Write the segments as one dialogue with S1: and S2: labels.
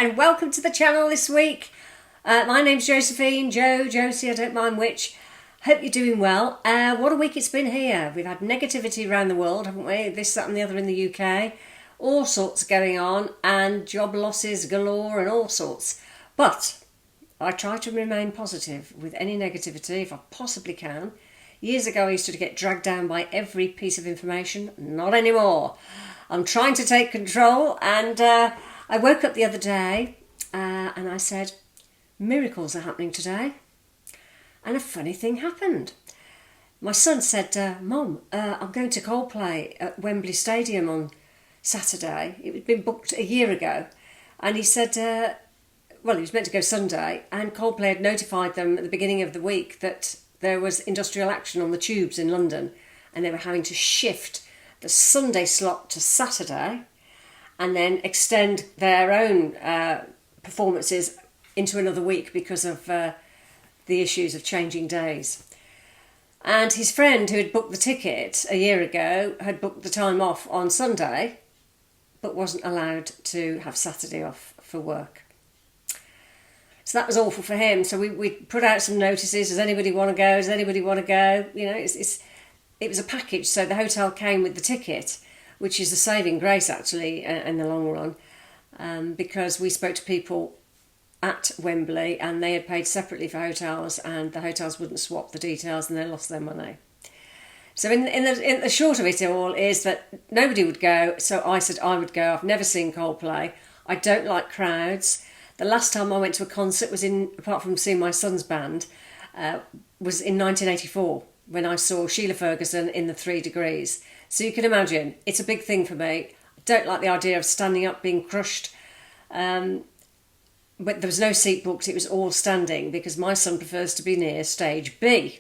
S1: and welcome to the channel this week. My name's Josephine, Josie, I don't mind which. Hope you're doing well. What a week it's been here. We've had negativity around the world, haven't we? This, that and the other in the UK. All sorts going on and job losses galore and all sorts. But I try to remain positive with any negativity if I possibly can. Years ago I used to get dragged down by every piece of information. Not anymore. I'm trying to take control, and I woke up the other day and I said, miracles are happening today. And a funny thing happened. My son said, Mum, I'm going to Coldplay at Wembley Stadium on Saturday. It had been booked a year ago. And he said, well, he was meant to go Sunday, and Coldplay had notified them at the beginning of the week that there was industrial action on the tubes in London, and they were having to shift the Sunday slot to Saturday and then extend their own performances into another week because of the issues of changing days. And his friend who had booked the ticket a year ago had booked the time off on Sunday but wasn't allowed to have Saturday off for work. So that was awful for him. So we put out some notices. Does anybody want to go? Does anybody want to go? You know, it was a package. So the hotel came with the ticket, which is a saving grace actually in the long run, because we spoke to people at Wembley and they had paid separately for hotels, and the hotels wouldn't swap the details and they lost their money. So in the short of it all is that nobody would go. So I said I would go. I've never seen Coldplay. I don't like crowds. The last time I went to a concert was apart from seeing my son's band, was in 1984 when I saw Sheila Ferguson in the 3 Degrees. So you can imagine, it's a big thing for me. I don't like the idea of standing up, being crushed. But there was no seat booked, it was all standing because my son prefers to be near stage B.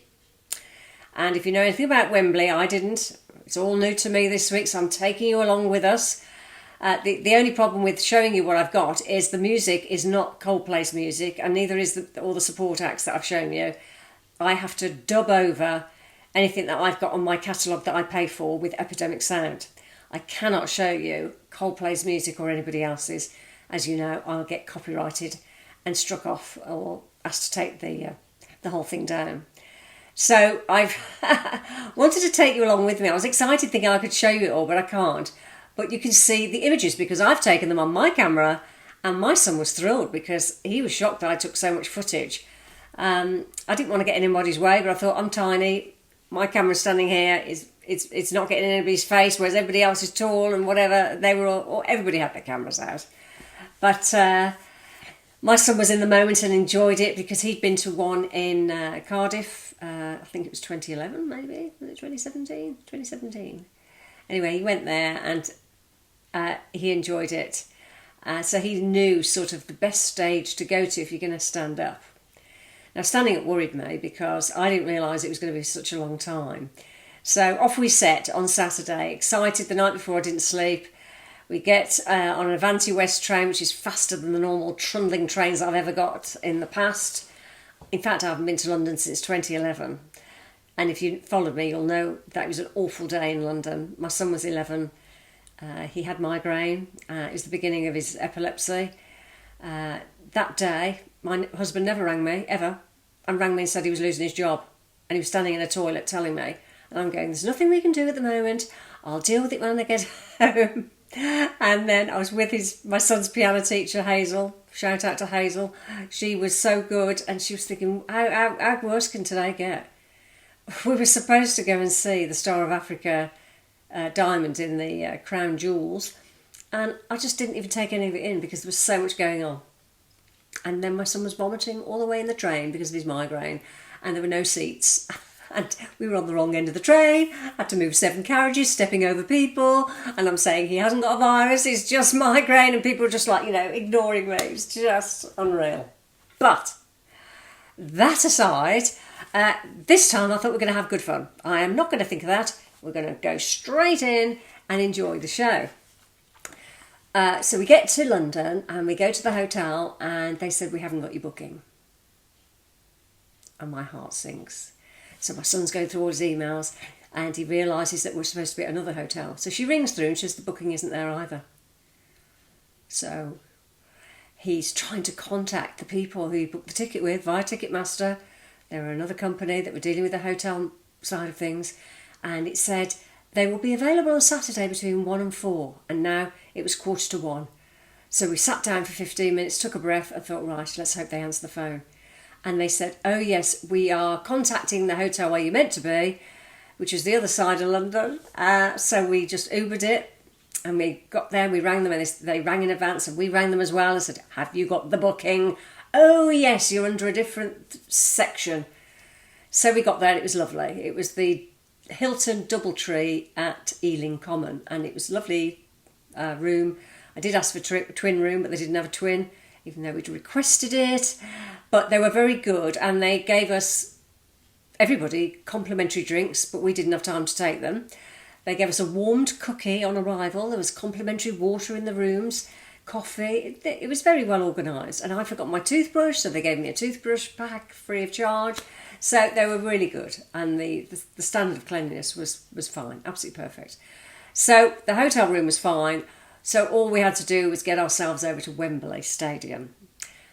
S1: And if you know anything about Wembley, I didn't. It's all new to me this week, so I'm taking you along with us. The only problem with showing you what I've got is the music is not Coldplay's music, and neither is all the support acts that I've shown you. I have to dub over anything that I've got on my catalogue that I pay for with Epidemic Sound. I cannot show you Coldplay's music or anybody else's. As you know, I'll get copyrighted and struck off or asked to take the whole thing down. So I've wanted to take you along with me. I was excited thinking I could show you it all, but I can't. But you can see the images because I've taken them on my camera, and my son was thrilled because he was shocked that I took so much footage. I didn't want to get in anybody's way, but I thought, I'm tiny, my camera's standing here, it's not getting in anybody's face, whereas everybody else is tall and whatever. Everybody had their cameras out. But my son was in the moment and enjoyed it because he'd been to one in Cardiff, I think it was 2011 maybe, was it 2017? 2017. Anyway, he went there and he enjoyed it. So he knew sort of the best stage to go to if you're going to stand up. Now, standing up worried me because I didn't realise it was going to be such a long time. So off we set on Saturday, excited. The night before I didn't sleep. We get on an Avanti West train, which is faster than the normal trundling trains I've ever got in the past. In fact, I haven't been to London since 2011. And if you followed me, you'll know that it was an awful day in London. My son was 11. He had migraine. It was the beginning of his epilepsy. That day, my husband never rang me, ever, and rang me and said he was losing his job. And he was standing in a toilet telling me. And I'm going, there's nothing we can do at the moment. I'll deal with it when I get home. And then I was with my son's piano teacher, Hazel. Shout out to Hazel. She was so good. And she was thinking, how worse can today get? We were supposed to go and see the Star of Africa diamond in the Crown Jewels, and I just didn't even take any of it in because there was so much going on. And then my son was vomiting all the way in the train because of his migraine, and there were no seats. And we were on the wrong end of the train, had to move 7 carriages, stepping over people, and I'm saying he hasn't got a virus, it's just migraine, and people are just like, ignoring me. It's just unreal. But that aside, this time I thought we were going to have good fun. I am not going to think of that. We're going to go straight in and enjoy the show. So we get to London and we go to the hotel and they said, we haven't got your booking. And my heart sinks. So my son's going through all his emails and he realises that we're supposed to be at another hotel. So she rings through and she says the booking isn't there either. So he's trying to contact the people who he booked the ticket with via Ticketmaster. They were another company that were dealing with the hotel side of things, and it said they will be available on Saturday between 1 and 4, and now it was 1:45. So we sat down for 15 minutes, took a breath and thought, right, let's hope they answer the phone. And they said, oh yes, we are contacting the hotel where you're meant to be, which is the other side of London. So we just Ubered it, and we got there, we rang them, and they rang in advance, and we rang them as well and said, have you got the booking? Oh yes, you're under a different section. So we got there, it was lovely. It was the Hilton Doubletree at Ealing Common, and it was a lovely room. I did ask for a twin room, but they didn't have a twin, even though we'd requested it. But they were very good, and they gave us, everybody, complimentary drinks, but we didn't have time to take them. They gave us a warmed cookie on arrival. There was complimentary water in the rooms, coffee. It was very well organised. And I forgot my toothbrush, so they gave me a toothbrush pack free of charge. So they were really good, and the standard of cleanliness was fine, absolutely perfect. So the hotel room was fine. So all we had to do was get ourselves over to Wembley Stadium.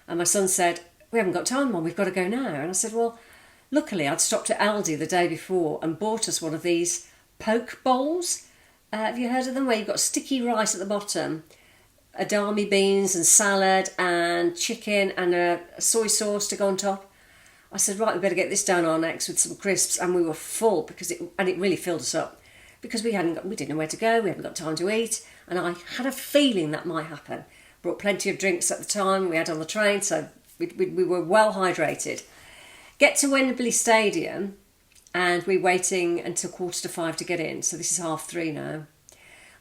S1: And my son said, we haven't got time, Mum, we've got to go now. And I said, well, luckily I'd stopped at Aldi the day before and bought us one of these poke bowls. Have you heard of them? Where you've got sticky rice at the bottom, edamame beans and salad and chicken and a soy sauce to go on top. I said, right, we better get this down our necks with some crisps. And we were full because it really filled us up because we didn't know where to go. We hadn't got time to eat. And I had a feeling that might happen. Brought plenty of drinks at the time we had on the train, so we were well hydrated. Get to Wembley Stadium, and we're waiting until 4:45 to get in. So this is 3:30 now.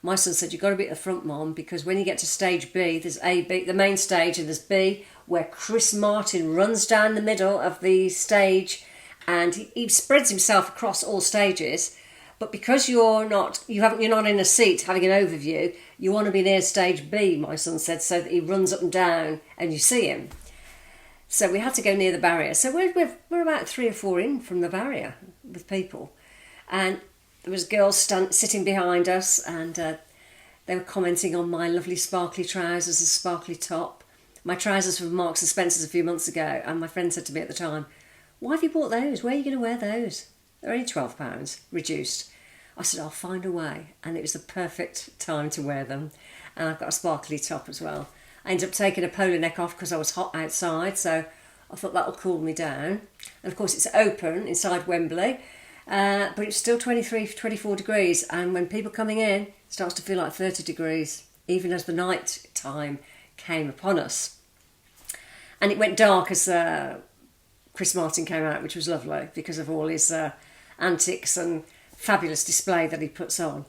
S1: My son said, you've got to be at the front, Mum, because when you get to stage B, there's A, B, the main stage, and there's B, where Chris Martin runs down the middle of the stage, and he spreads himself across all stages. But because you're not in a seat having an overview, you want to be near stage B, my son said, so that he runs up and down and you see him. So we had to go near the barrier. So we're about 3 or 4 in from the barrier with people. And there was girls sitting behind us, and they were commenting on my lovely sparkly trousers and sparkly top. My trousers from Marks and Spencer's a few months ago, and my friend said to me at the time, why have you bought those? Where are you going to wear those? They're only £12, reduced. I said, I'll find a way. And it was the perfect time to wear them. And I've got a sparkly top as well. I ended up taking a polo neck off because I was hot outside, so I thought that'll cool me down. And of course it's open inside Wembley, but it's still 23, 24 degrees. And when people coming in, it starts to feel like 30 degrees, even as the night time came upon us. And it went dark as Chris Martin came out, which was lovely because of all his antics and fabulous display that he puts on.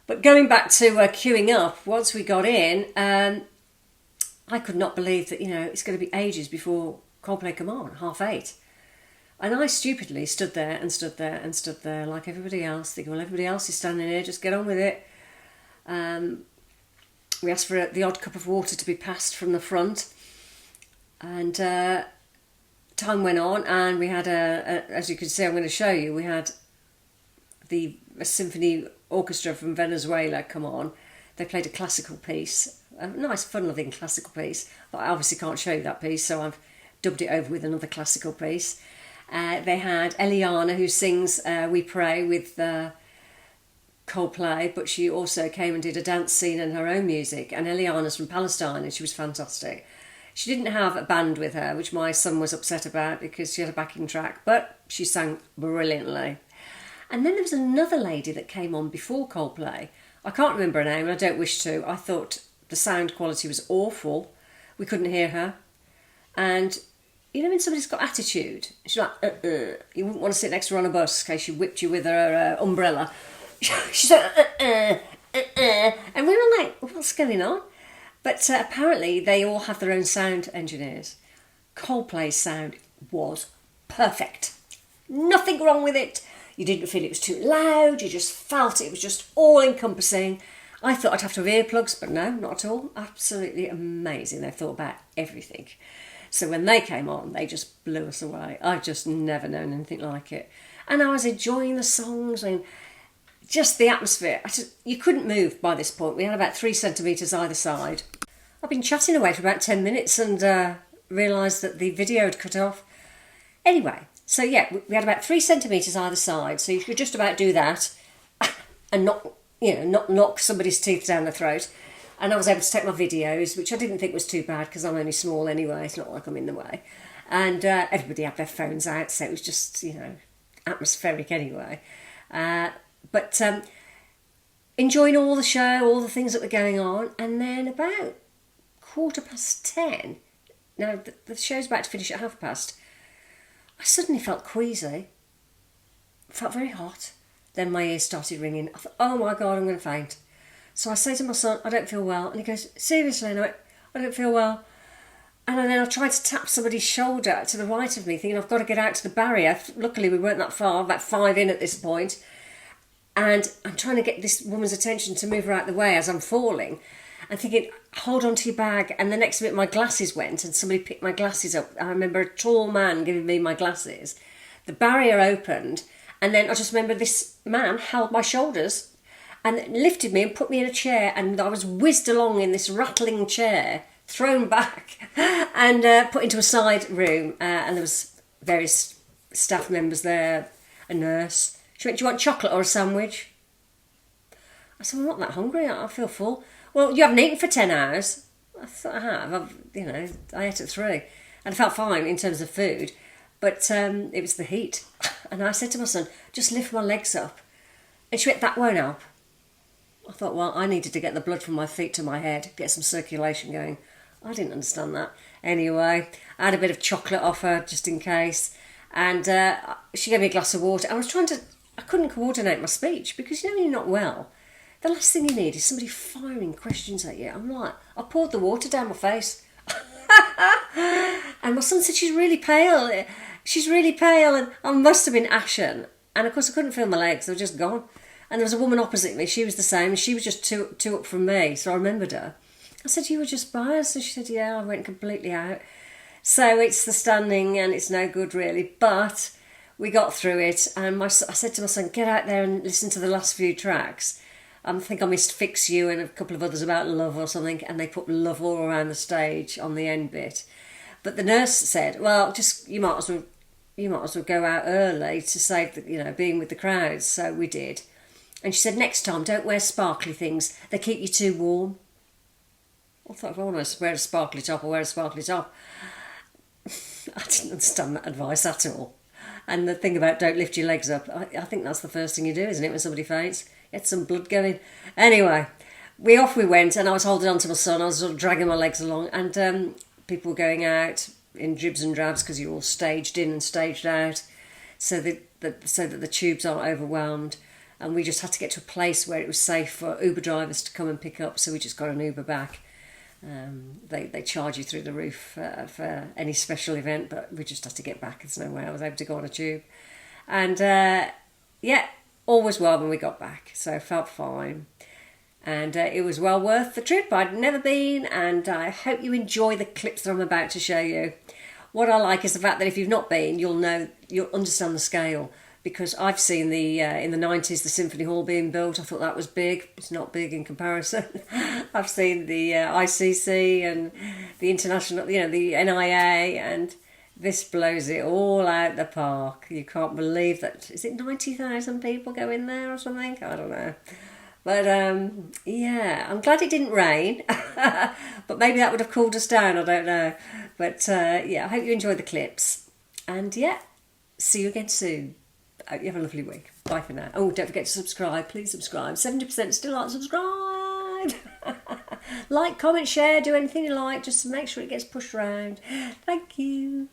S1: But going back to queuing up, once we got in, I could not believe that, it's going to be ages before Coldplay come on, 8:30. And I stupidly stood there and stood there and stood there like everybody else, thinking, well, everybody else is standing here, just get on with it. We asked for the odd cup of water to be passed from the front. And time went on, and we had as you can see, I'm going to show you, we had a symphony orchestra from Venezuela come on. They played a classical piece, a nice fun-loving classical piece, but I obviously can't show you that piece, so I've dubbed it over with another classical piece. They had Eliana, who sings We Pray with Coldplay, but she also came and did a dance scene and her own music, and Eliana's from Palestine, and she was fantastic. She didn't have a band with her, which my son was upset about because she had a backing track, but she sang brilliantly. And then there was another lady that came on before Coldplay. I can't remember her name, and I don't wish to. I thought the sound quality was awful. We couldn't hear her. And when somebody's got attitude, she's like, you wouldn't want to sit next to her on a bus in case she whipped you with her umbrella. She's like, and we were like, what's going on? But apparently they all have their own sound engineers. Coldplay's sound was perfect. Nothing wrong with it. You didn't feel it was too loud, you just felt it was just all-encompassing. I thought I'd have to have earplugs, but no, not at all. Absolutely amazing. They've thought about everything. So when they came on, they just blew us away. I've just never known anything like it. And I was enjoying the songs and just the atmosphere. You couldn't move by this point. We had about 3 centimetres either side. I've been chatting away for about 10 minutes and realised that the video had cut off. Anyway, so yeah, we had about 3 centimetres either side, so you could just about do that and not knock somebody's teeth down the throat. And I was able to take my videos, which I didn't think was too bad because I'm only small anyway. It's not like I'm in the way. And everybody had their phones out, so it was just, atmospheric anyway. But enjoying all the show, all the things that were going on. And then about 10:15, now the show's about to finish at 30:30, I suddenly felt queasy. Felt very hot. Then my ears started ringing. I thought, oh my God, I'm going to faint. So I say to my son, I don't feel well. And he goes, seriously? And I went, I don't feel well. And then I tried to tap somebody's shoulder to the right of me, thinking I've got to get out to the barrier. Luckily, we weren't that far, about 5 in at this point. And I'm trying to get this woman's attention to move her out of the way as I'm falling. And thinking, hold on to your bag. And the next minute, my glasses went and somebody picked my glasses up. I remember a tall man giving me my glasses. The barrier opened. And then I just remember this man held my shoulders and lifted me and put me in a chair, and I was whizzed along in this rattling chair, thrown back and put into a side room, and there was various staff members there, a nurse. She went, do you want chocolate or a sandwich? I said, I'm not that hungry, I feel full. Well, you haven't eaten for 10 hours. I thought I have, I ate at 3 and I felt fine in terms of food, but it was the heat. And I said to my son, just lift my legs up. And she went, that won't help. I thought, well, I needed to get the blood from my feet to my head, get some circulation going. I didn't understand that. Anyway, I had a bit of chocolate off her, just in case. And she gave me a glass of water. I couldn't coordinate my speech because, when you're not well, the last thing you need is somebody firing questions at you. I'm like, I poured the water down my face. And my son said, she's really pale. She's really pale. And I must have been ashen. And of course, I couldn't feel my legs. They were just gone. And there was a woman opposite me. She was the same. She was just two up from me. So I remembered her. I said, you were just by us? And she said, yeah, I went completely out. So it's the standing and it's no good really. But we got through it. And I said to my son, get out there and listen to the last few tracks. I think I missed Fix You and a couple of others about love or something. And they put love all around the stage on the end bit. But the nurse said, well, you might as well go out early to save being with the crowds. So we did. And she said, next time, don't wear sparkly things. They keep you too warm. I thought, if I want to wear a sparkly top, I'll wear a sparkly top. I didn't understand that advice at all. And the thing about don't lift your legs up, I think that's the first thing you do, isn't it, when somebody faints? Get some blood going. Anyway, off we went, and I was holding on to my son. I was sort of dragging my legs along, and people were going out in dribs and drabs because you're all staged in and staged out so that the tubes aren't overwhelmed. And we just had to get to a place where it was safe for Uber drivers to come and pick up, so we just got an Uber back. They charge you through the roof for any special event, but we just had to get back. There's no way I was able to go on a tube. And all was well when we got back, so I felt fine. And it was well worth the trip. I'd never been, and I hope you enjoy the clips that I'm about to show you. What I like is the fact that if you've not been, you'll understand the scale. Because I've seen in the 90s the Symphony Hall being built. I thought that was big. It's not big in comparison. I've seen the ICC and the international, the NIA, and this blows it all out the park. You can't believe that. Is it 90,000 people go in there or something? I don't know. But I'm glad it didn't rain. But maybe that would have cooled us down. I don't know. But I hope you enjoy the clips. And see you again soon. I hope you have a lovely week. Bye for now. Oh, don't forget to subscribe. Please subscribe. 70% still aren't subscribed. Like, comment, share, do anything you like. Just to make sure it gets pushed around. Thank you.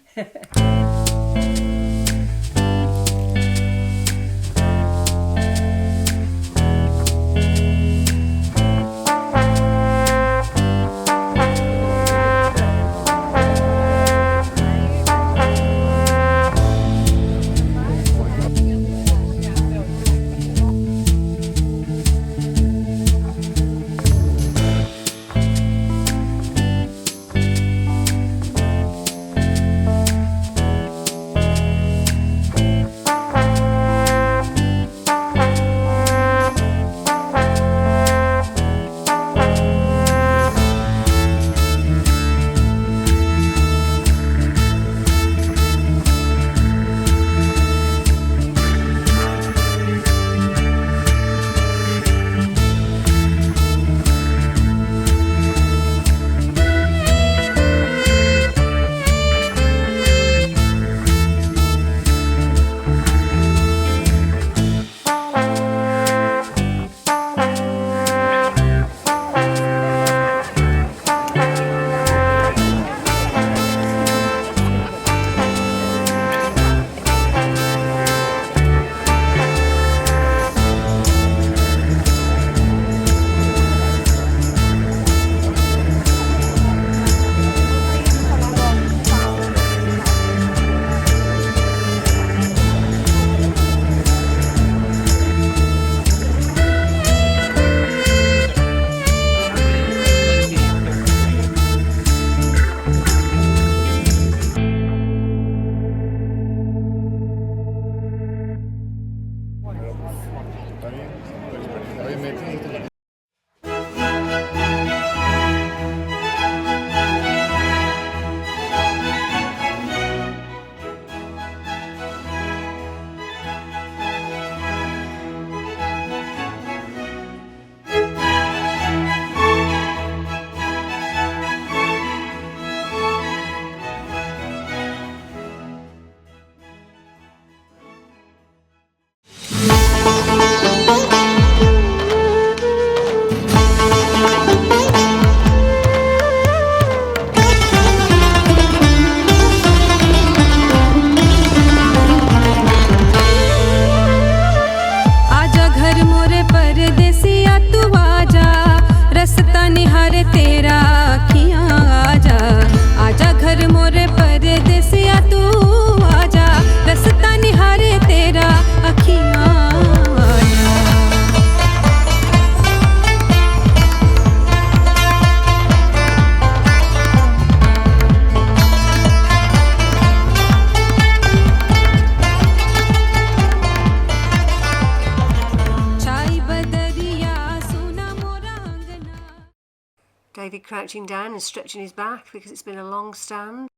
S1: crouching down and stretching his back because it's been a long stand.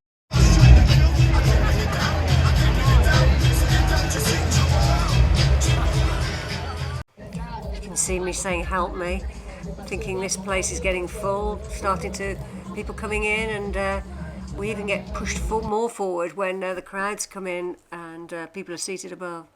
S1: You can see me saying help me, thinking this place is getting full, people coming in, and we even get pushed more forward when the crowds come in and people are seated above.